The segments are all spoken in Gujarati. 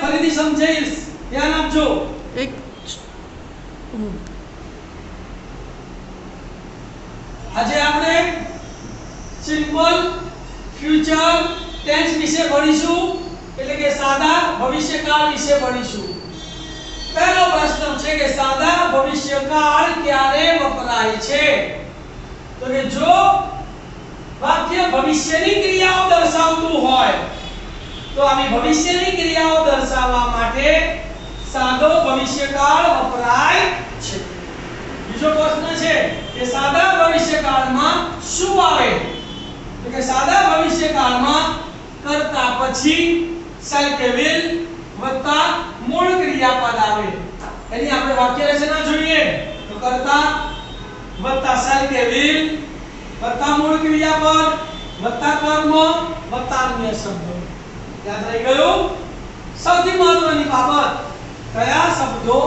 ફરીથી સમજાવીશ, ધ્યાન આપજો. એક આજે આપણે સિમ્પલ ફ્યુચર ટેન્સ વિશે ભણીશું, એટલે કે સાદા ભવિષ્યકાળ વિશે ભણીશું. પહેલો પ્રશ્ન છે કે સાદા ભવિષ્યકાળ ક્યારે વપરાય છે? તો કે જો વાક્ય ભવિષ્યની ક્રિયાઓ દર્શાવતું હોય તો આવી ભવિષ્યની ક્રિયાઓ દર્શાવવા માટે સાદો ભવિષ્યકાળ વપરાય છે. બીજો પ્રશ્ન છે કે સાદા ભવિષ્યકાળમાં શું આવે? તો કે સાદા ભવિષ્યકાળમાં કર્તા પછી shall કે will વત્તા મૂળ ક્રિયાપદ આવે. એની આપણે વાક્ય રચના જોઈએ તો કર્તા વત્તા shall કે will વત્તા મૂળ ક્રિયાપદ વત્તા કર્મ વત્તા અન્ય શબ્દો. યાદ રહી ગયું? સૌથી મહત્વની બાબત, કયા શબ્દો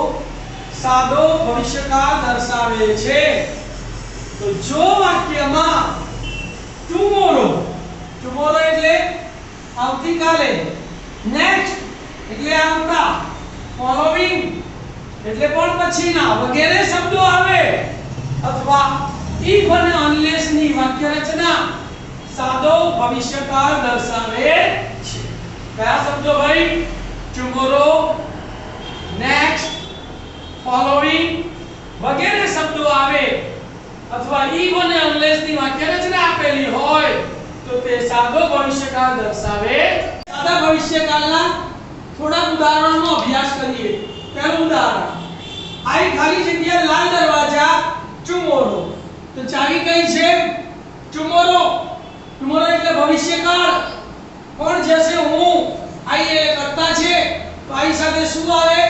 સાદો ભવિષ્યકાળ દર્શાવે છે? તો જો વાક્યમાં tomorrow એટલે આવતીકાલે, next એટલે આવતા, following એટલે પણ પછીના વગેરે શબ્દો આવે, અથવા if અને unless ની વાક્ય રચના સાદો ભવિષ્યકાળ દર્શાવે છે. કયા શબ્દો ભાઈ? tomorrow, next, following વગેરે શબ્દો આવે, અથવા if અને unless ની વાક્ય રચના આપેલી હોય તો તે સાદો ભવિષ્યકાળ દર્શાવે. સાદા ભવિષ્યકાળના થોડા ઉદાહરણોનો અભ્યાસ કરીએ. પહેલું ઉદાહરણ, આઈ ખાલી જગ્યા લાલ દરવાજા tomorrow. તો ચાવી કઈ છે? tomorrow. tomorrow એટલે ભવિષ્યકાળ. કોણ જશે? હું. આઈ એ કરતા છે તો આઈ સાથે શું આવે?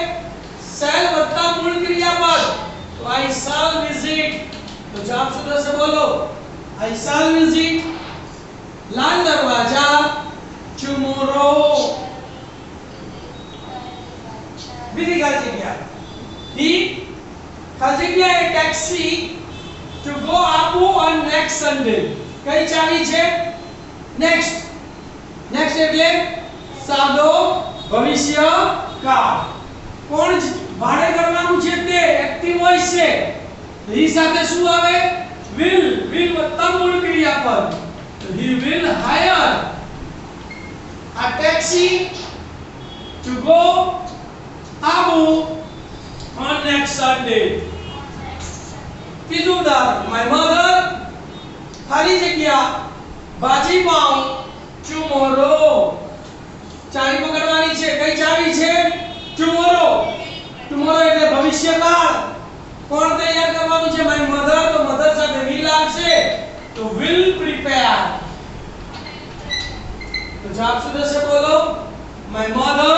shall વત્તા મૂળ ક્રિયાપદ. તો આઈ shall visit. તો જવાબ શું થશે? બોલો. આઈ shall visit Lal Darwaja tomorrow. બીજી ખાલી જગ્યા, he ખાલી જગ્યા એ taxi to go Abu on next Sunday. કઈ ચાવી છે? next. next એટલે સાદો ભવિષ્યકાળ. કોણ ભાડે કરવાનું છે? તે એક્ટિવ વોઇસ છે. he સાથે શું આવે? will. will વત્તા મૂળ ક્રિયાપદ. he will hire a taxi to go Abu on next Sunday. ત્રીજું ઉદાહરણ, my mother ખાલી જગ્યા ભાજી પાઉં tomorrow. ચાવી પકડવાની છે. કઈ ચાવી છે? tomorrow. tomorrow એટલે ભવિષ્યકાળ. કોણ તૈયાર કરવાનું છે? my mother. તો મધર સાથે will આવશે તો will prepare. તો જવાબ શું થશે? બોલો. my mother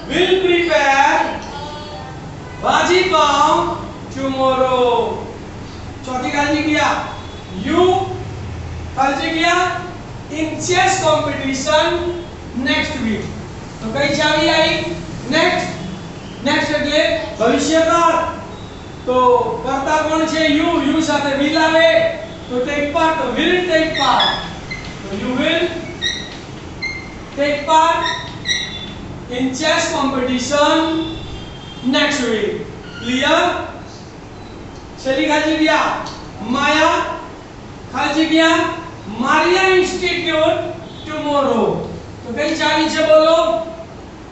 will prepare ભાજી પાઉં tomorrow. ચોથી ખાલી જગ્યા, you ખાલી જગ્યા in chess competition next week. તો કઈ ચાવી આવી? next. next એટલે ભવિષ્યકાળ. તો કરતા કોણ છે? you. you સાથે will આવે તો take part. તો will take part. તો you will take part in chess competition next week. Clear? છેલ્લી ખાલી જગ્યા, માયા ખાલી જગ્યા મારિયા ઇન્સ્ટિટ્યૂટ tomorrow. તો કઈ ચાવી છે? બોલો.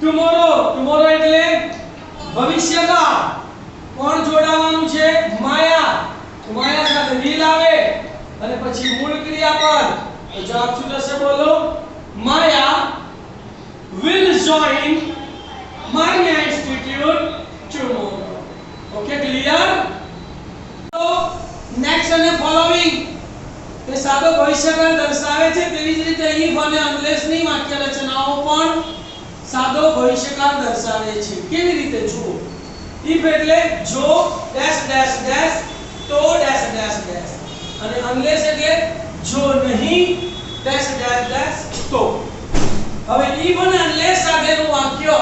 tomorrow. tomorrow એટલે ભવિષ્યકાળ. કોણ જોડાવાનું છે? માયા. તો માયા સાથે will આવે અને પછી મૂળ ક્રિયાપદ. તો જવાબ શું થશે? બોલો. માયા will join Maria Institute tomorrow. Okay, clear? તો next અને following તે સાદો ભવિષ્યકાળ દર્શાવે છે. તેવી જ રીતે if અને unless ની વાક્ય રચનાઓ પણ સાદો ભવિષ્યકાળ દર્શાવે છે. કેવી રીતે? જુઓ. if એટલે જો dash dash dash તો dash dash dash, અને unless એટલે જો નહીં dash dash dash તો. હવે if અને unless સાથેનું વાક્ય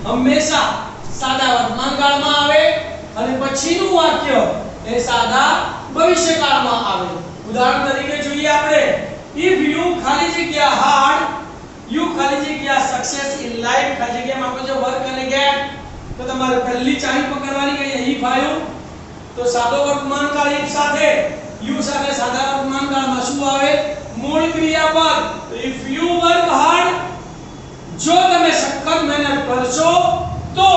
હંમેશા સાદા વર્તમાનકાળમાં આવે અને પછીનું વાક્ય એ સાદા ભવિષ્યકાળમાં આવે. ઉદાહરણ તરીકે જોઈએ આપણે, if you ખાલી જગ્યા had યુ ખાલી જગ્યા સક્સેસ ઇન લાઈફ ખાલી જગ્યામાં આપણે જો વર્ક અને ગેટ તો તમારે પહેલી ચાવી પકડવાની કે અહીં ફાયું તો સાદો વર્તમાન કાળ if સાથે યુ સાથે સાદા વર્તમાન કાળમાં શું આવે મૂળ ક્રિયાપદ તો if you work hard જો તમે સખત મહેનત કરશો તો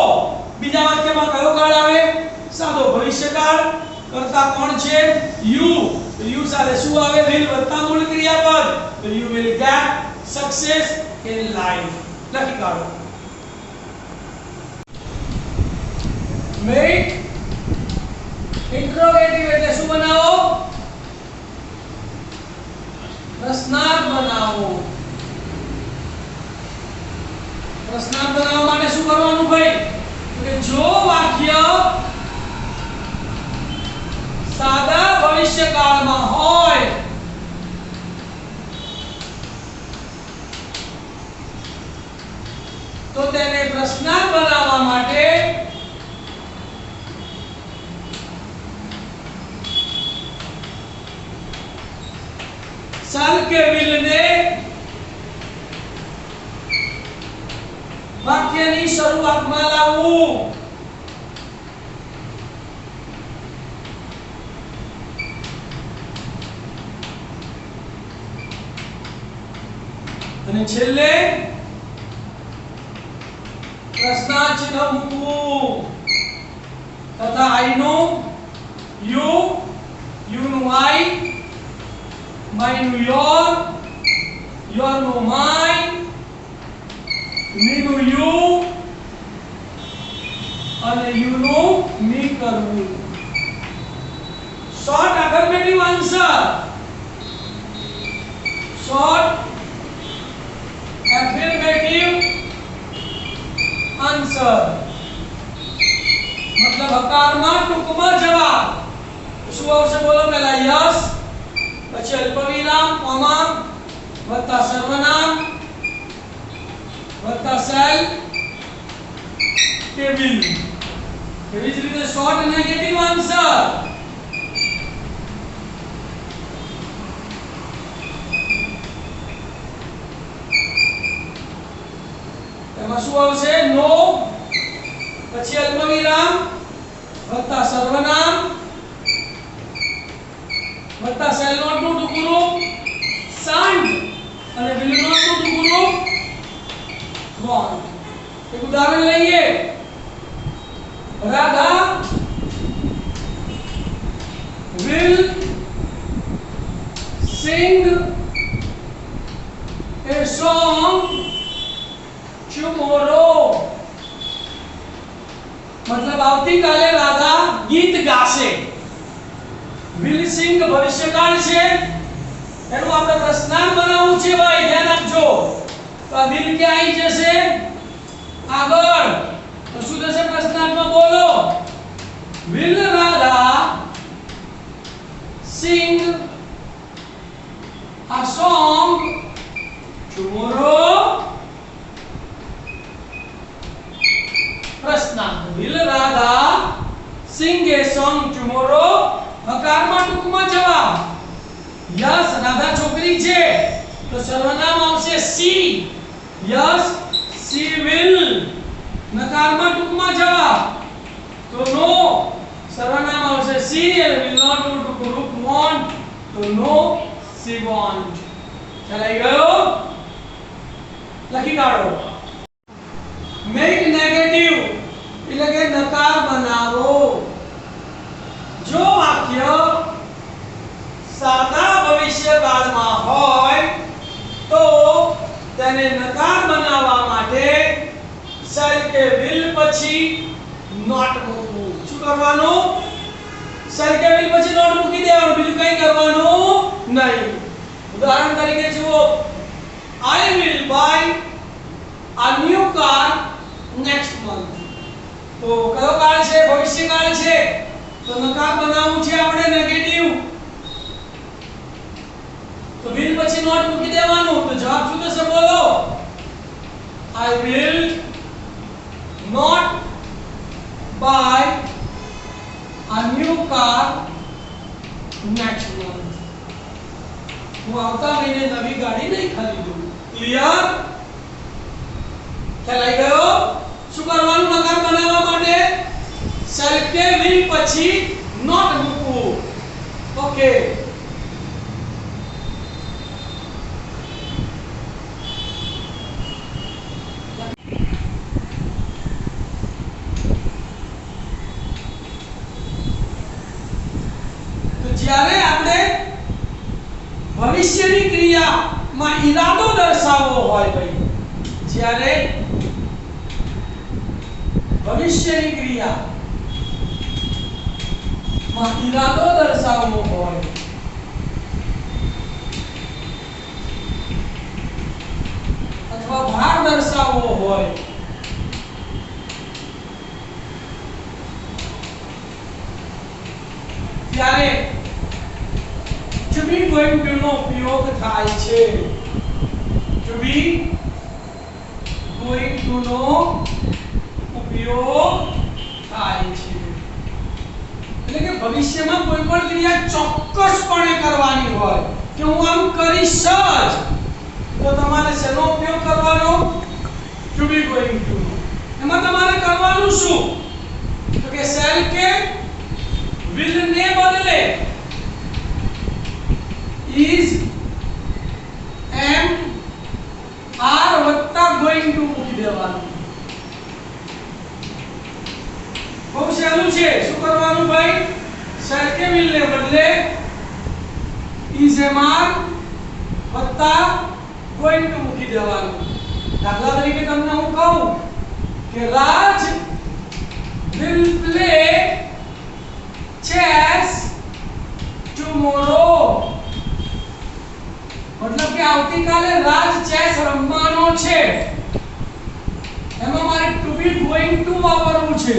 બીજા વાક્યમાં કયો કાળ આવે સાદો ભવિષ્યકાળ કરતા કોણ છે યુ તો યુ સાથે શું આવે will વત્તા મૂળ ક્રિયાપદ તો you will get success in life લખી કાઢો make interrogative એટલે શું બનાવો પ્રશ્નાર્થ બનાવો પ્રશ્નાર્થ બનાવવા માટે શું કરવાનું ભાઈ કે જો વાક્ય સાદા ભવિષ્યકાળમાં હોય તો તેને પ્રશ્નાર્થ બનાવવા માટે શલ કે will ને વાક્યની શરૂઆતમાં લાવવું અને છેલ્લે પ્રશ્નાર્થ ચિહ્ન મૂકવું તથા I નું you નું I my નું your નું my me નું you અને you નું me કરવું short affirmative answer short affirmative answer मतलब હકારમાં ટૂંકમાં જવાબ શું આવશે બોલો પહેલા યસ પછી અલ્પવિરામ કોમા વત્તા સર્વનામ વત્તા સેલ કે will એવી જ રીતે શોર્ટ નેગેટિવ આન્સર એમાં શું આવશે નો પછી અલ્પવિરામ વત્તા સર્વનામ વત્તા સેલ નોટ નું ટૂંકું રૂપ શાંત અને વિલ નોટ નું ટૂંકું રૂપ વોન્ટ એક ઉદાહરણ લઈએ Radha will sing a song tomorrow मतलब આવતીકાલે રાધા ગીત ગાશે will sing ભવિષ્યકાળ છે એનું આપણે પ્રશ્નાર્થ બનાવવું છે ભાઈ ધ્યાન આપજો તો આ will કે આવી જશે આગળ તો શું થશે પ્રશ્નાર્થમાં બોલો will Radha sing a song tomorrow પ્રશ્નાર્થ will Radha sing a song tomorrow હકારમાં ટૂંકમાં જવાબ યસ રાધા છોકરી છે તો સર્વનામ આવશે she યસ she will નકારમાં ટૂંકમાં જવાબ તો નો સર્વનામ આવશે she and will not નું ટૂંકું રૂપ want તો no she won't ચલાઈ ગયો લખી કાઢો make negative એટલે કે નકાર બનાવો જો વાક્ય સાદા ભવિષ્યકાળમાં હોય તો તેને નકાર બનાવવા માટે શલ કે will પછી not મૂકવું શું કરવાનું શલ કે will પછી not મૂકી દેવાનું બીજું કંઈ કરવાનું નહીં ઉદાહરણ તરીકે જુઓ I will buy a new car next month તો કયો કાળ છે ભવિષ્યકાળ છે તો નકાર બનાવવું છે આપણે નેગેટિવ તો will પછી not મૂકી દેવાનું તો જવાબ શું થશે બોલો I will not buy a new car next month હું આવતા મહિને નવી ગાડી નહીં ખરીદું ક્લિયર ખ્યાલ આવી ગયો? શું કરવાનું નકાર બનાવવા માટે? શેલ કે વિલ પછી નોટ મૂકવું. ઓકે. જ્યારે આપણે ભવિષ્યની ક્રિયામાં ઈરાદો દર્શાવવો હોય ભાઈ, જ્યારે ભવિષ્યની ક્રિયામાં ઈરાદો દર્શાવવો હોય અથવા ભાર દર્શાવવો હોય ત્યારે to be going to નો ઉપયોગ થાય છે. to be going to નો ઉપયોગ થાય છે. એટલે કે ભવિષ્યમાં કોઈ પણ ક્રિયા ચોક્કસપણે કરવાની હોય કે હું આમ કરીશ જ, તો તમારે શેનો ઉપયોગ કરવાનો? to be going to. એમાં તમારે કરવાનું શું? તો કે shall કે will ને બદલે is am are વત્તા going to મૂકી દેવાનું. બહુ સહેલું છે. શું કરવાનું ભાઈ? shall કે will ને બદલે is am are વત્તા going to મૂકી દેવાનું. દાખલા તરીકે તમને હું કહું કે રાજ will play chess tomorrow. मतलब કે આવતીકાલે રાજ ચેસ રમવાનો છે. એમાં મારે ટુ બી ગોઈંગ ટુ વાપરવું છે.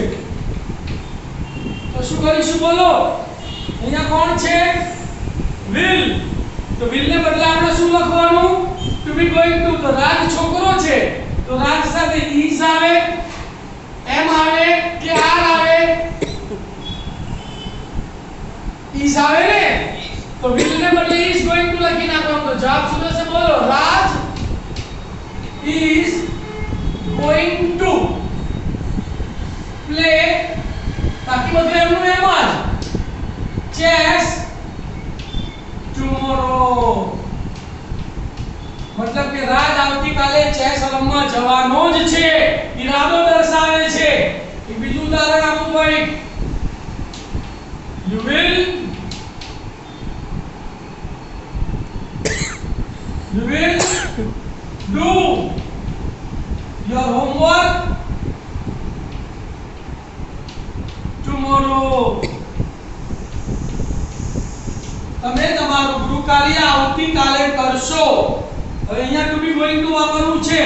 તો શું કરીશું બોલો? અહીંયા કોણ છે? will. તો will ને બદલે આપણે શું લખવાનું? To be going to. તો રાજ છોકરો છે, તો રાજ સાથે is આવે, am આવે કે are આવે? is આવે ને? તો will ને બદલે is going to લખી નાખવાનું. તો જવાબ શું થશે બોલો? રાજ is going to play, બાકી બધું એમનું એમ જ, chess tomorrow. मतलब કે રાજ આવતીકાલે ચેસ રમવા જવાનો જ છે. ઈરાદો દર્શાવે છે. એક બીજું ઉદાહરણ આપું ભાઈ. you will do your homework tomorrow. તમે તમારું ગૃહ કાર્ય આવતીકાલે કરશો. હવે અહીંયા ટુ બી ગોઈંગ ટુ વાપરવું છે,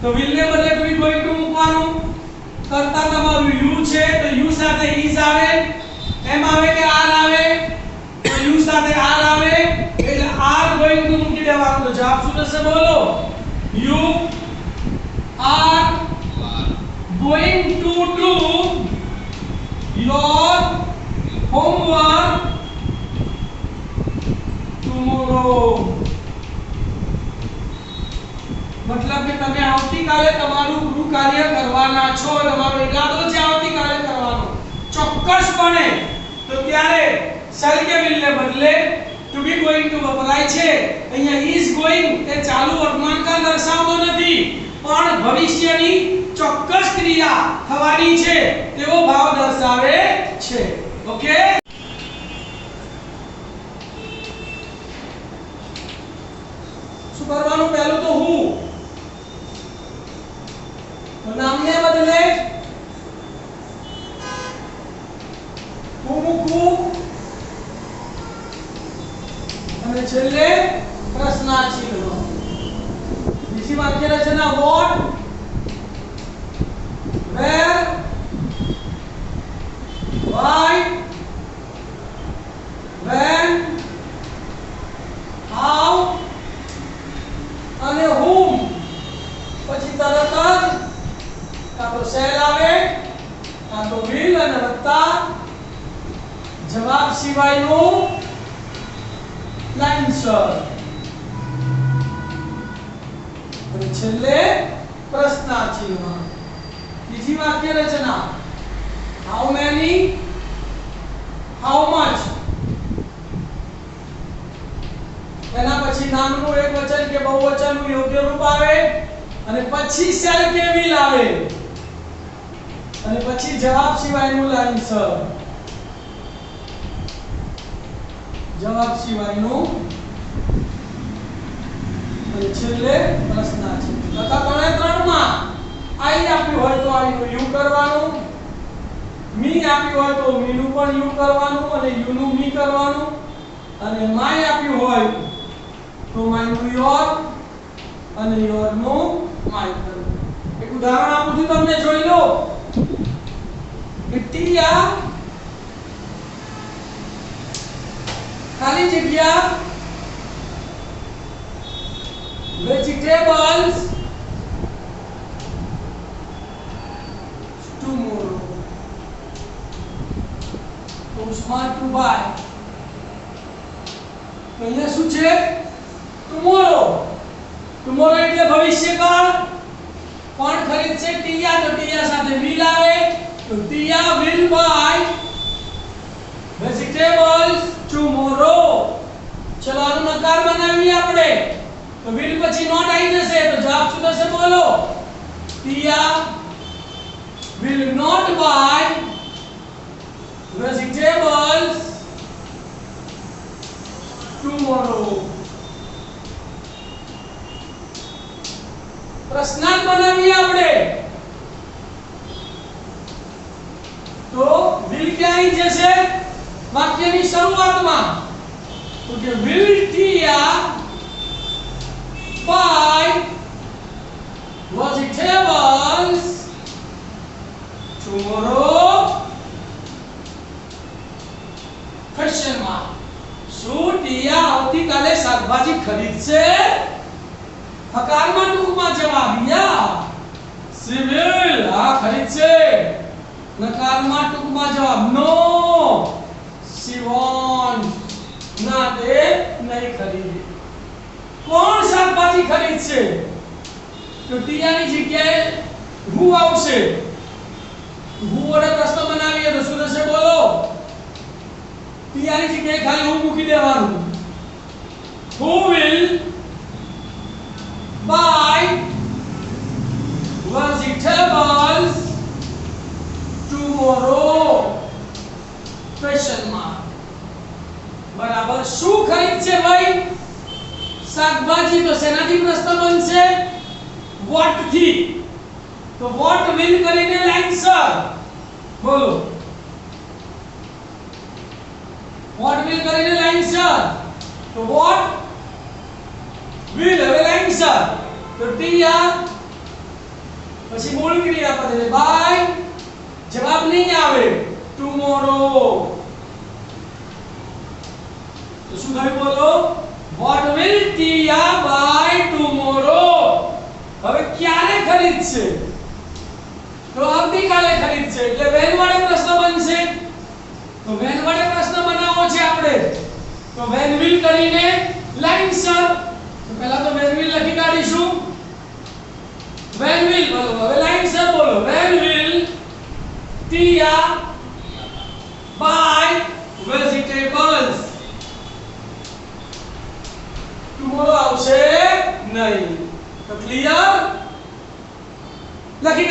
તો will ને બદલે ટુ બી ગોઈંગ ટુ મૂકવાનું. કરતા તમારું you છે, તો you સાથે is આવે, એમ આવે કે are આવે? તો you સાથે are આવે એટલે are going to મૂકી દેવાનું. તો જવાબ શું થશે બોલો? you are going to do your homework tomorrow. मतलब કે તમે આવતીકાલે તમારું ગૃહ કાર્ય કરવાના છો. તમારો ઈરાદો છે આવતીકાલે કરવાનો ચોક્કસપણે. તો ત્યારે shall કે will ને બદલે to be going to વપરાય છે. અહીંયા is going એ ચાલુ વર્તમાનકાળ દર્શાવતો નથી, પણ ભવિષ્યની ચોક્કસ ક્રિયા થવાની છે તેવો ભાવ દર્શાવે છે. ઓકે. શું કરવાનું? પહેલું તો હું, તો નામને બદલે હું મૂકવું અને છેલ્લે પ્રશ્નાર્થ. બીજી વાક્ય રચના what, where, why, when, how અને whom. પછી તરત જ કાં તો shall આવે, કાં તો will અને વત્તા જવાબ સિવાયનું લાઇનસર અને છેલ્લે પ્રશ્નાર્થ. ચિહ્ન. ત્રીજી વાક્ય રચના હાઉ મેની હાઉ મચ. એના પછી નામનું એકવચન કે બહુવચનનું યોગ્ય રૂપ આવે અને પછી શેલ કે will આવે અને પછી જવાબ સિવાયનું લાઇન્સર. જવાબ સિવાયનું અને છેલ્લે પ્રશ્નાર્થ. તથા ત્રણમાં આઈ આપ્યું હોય તો આઈ નું યુ કરવાનું, મી આપ્યું હોય તો મી નું પણ યુ કરવાનું અને યુ નું મી કરવાનું અને માય આપ્યું હોય તો માય નું યોર અને યોર નું માય કરવાનું. એક ઉદાહરણ આપું છું તમને, જોઈ લો. ટીયા ખાલી જગ્યા vegetables tomorrow. તો સ્માર્ટ ટુ બાય. તો અહીંયા શું છે? tomorrow. tomorrow એટલે ભવિષ્યકાળ. કોણ ખરીદશે? ટીયા. તો ટીયા સાથે will આવે તો ટીયા will buy vegetables tomorrow. ચલો આનો નકાર બનાવીએ આપણે. તો will પછી not આવી જશે તો જવાબ શું થશે બોલો? ટીયા will not buy vegetables tomorrow. પ્રશ્નાર્થ બનાવીએ આપણે. તો will ક્યાં આવી જશે? વાક્યની શરૂઆતમાં. તો કે will ટીયા buy vegetables tomorrow? question mark. શું ટીયા આવતીકાલે શાકભાજી ખરીદશે? હકારમાં ટૂંકમાં જવાબ યા. she will. હા ખરીદશે. નકારમાં ટૂંકમાં જવાબ નો. she won't. ના તે નહીં ખરીદે. કોણ શાકભાજી ખરીદશે? તો ટીયાની જગ્યાએ who આવશે. who વડે પ્રશ્ન બનાવીએ તો શું થશે બોલો? ટીયાની જગ્યાએ ખાલી who મૂકી દેવાનું. who will buy vegetables tomorrow? question mark. બરાબર. શું ખરીદશે ભાઈ? શાકભાજી. તો શેનાથી પ્રશ્ન બનશે? what થી. તો what will કરીને લાઇન્સર બોલો. what will કરીને લાઇન્સર. તો what will હવે લાઇન્સર. તો ટીયા પછી મૂળ ક્રિયાપદ એટલે બાય. જવાબ નહીં આવે ટુમોરો. તો શું થયું બોલો? what will ટીયા buy tomorrow? હવે ક્યારે ખરીદશે? તો આવતીકાલે ખરીદશે. એટલે when વડે પ્રશ્ન બનશે. તો when વડે પ્રશ્ન બનાવવો છે આપણે. તો when will કરીને લાઇન્સર. તો પહેલા તો when will લખી કાઢીશું. when will બોલો. હવે લાઇન્સર બોલો. when will ટીયા buy vegetables tomorrow આવશે નહીં. તો ક્લિયર? લખી